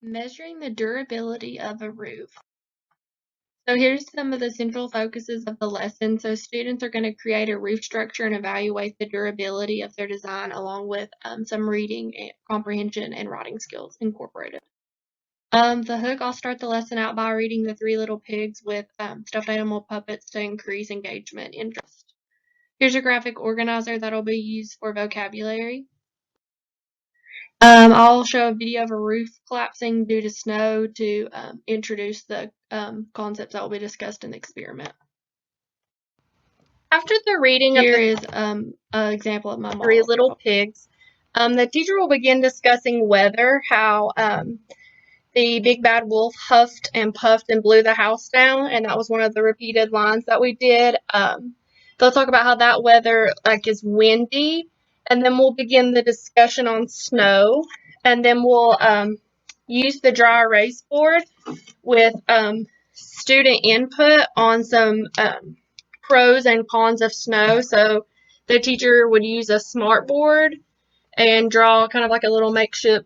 Measuring the durability of a roof. So here's some of the central focuses of the lesson. So students are going to create a roof structure and evaluate the durability of their design along with some reading, and comprehension, and writing skills incorporated. The hook, I'll start the lesson out by reading The Three Little Pigs with stuffed animal puppets to increase engagement interest. Here's a graphic organizer that'll be used for vocabulary. I'll show a video of a roof collapsing due to snow to introduce the concepts that will be discussed in the experiment. After the reading Here of is an example of my model. Three Little Pigs, the teacher will begin discussing weather, how the big bad wolf huffed and puffed and blew the house down, and that was one of the repeated lines that we did. They'll talk about how that weather is windy, and then we'll begin the discussion on snow, and then we'll use the dry erase board with student input on some pros and cons of snow. So the teacher would use a smart board and draw kind of like a little makeshift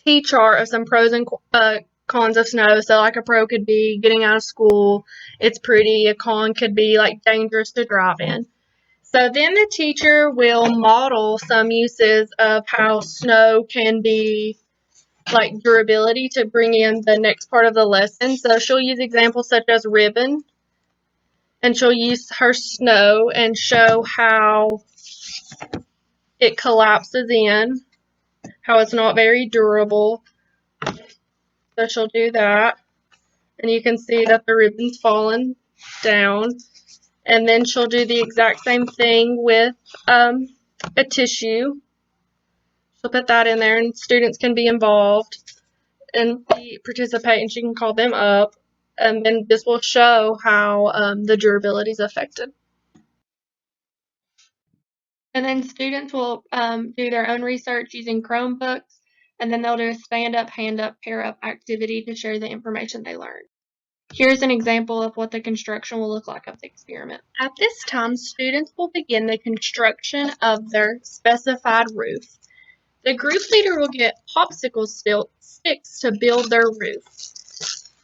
T-chart of some pros and cons of snow. So like a pro could be getting out of school, it's pretty. A con could be like dangerous to drive in. So then the teacher will model some uses of how snow can be like durability to bring in the next part of the lesson. So she'll use examples such as ribbon, and she'll use her snow and show how it collapses in, how it's not very durable. So she'll do that, and you can see that the ribbon's fallen down. And then she'll do the exact same thing with a tissue. She'll put that in there, and students can be involved and participate, and she can call them up. And then this will show how the durability is affected. And then students will do their own research using Chromebooks, and then they'll do a stand-up, hand-up, pair-up activity to share the information they learned. Here's an example of what the construction will look like of the experiment. At this time, students will begin the construction of their specified roof. The group leader will get popsicle sticks to build their roof.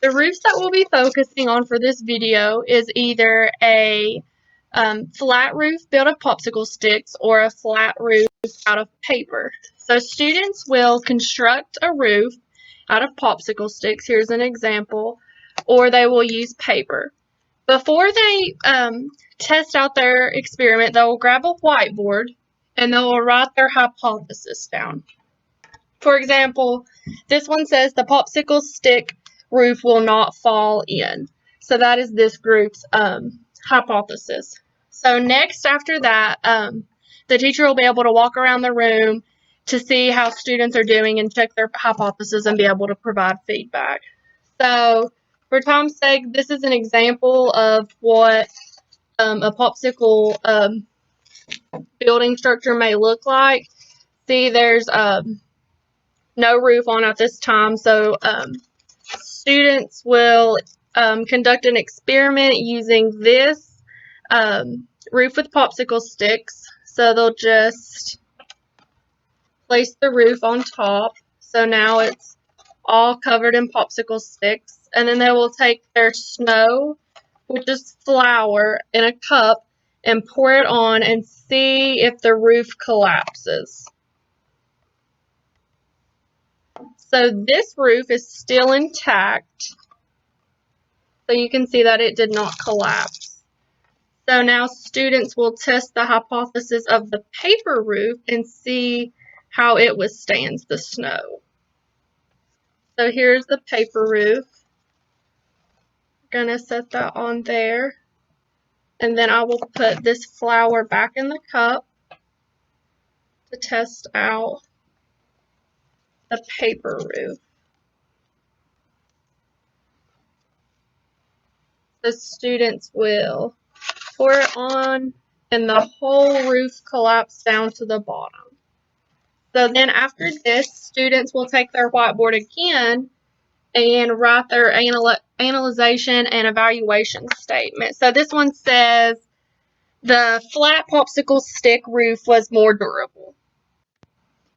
The roofs that we'll be focusing on for this video is either a flat roof built of popsicle sticks or a flat roof out of paper. So students will construct a roof out of popsicle sticks. Here's an example. Or they will use paper. Before they test out their experiment, they will grab a whiteboard and they will write their hypothesis down. For example, this one says the popsicle stick roof will not fall in. So that is this group's hypothesis. So next, after that, the teacher will be able to walk around the room to see how students are doing and check their hypothesis and be able to provide feedback. So for time's sake, this is an example of what a popsicle building structure may look like. See, there's no roof on at this time, so students will conduct an experiment using this roof with popsicle sticks. So they'll just place the roof on top. So now it's all covered in popsicle sticks. And then they will take their snow, which is flour, in a cup and pour it on and see if the roof collapses. So this roof is still intact. So you can see that it did not collapse. So now students will test the hypothesis of the paper roof and see how it withstands the snow. So here's the paper roof. Gonna set that on there, and then I will put this flour back in the cup to test out the paper roof. The students will pour it on, and the whole roof collapsed down to the bottom. So then after this, students will take their whiteboard again and write their analyzation and evaluation statement. So this one says the flat popsicle stick roof was more durable.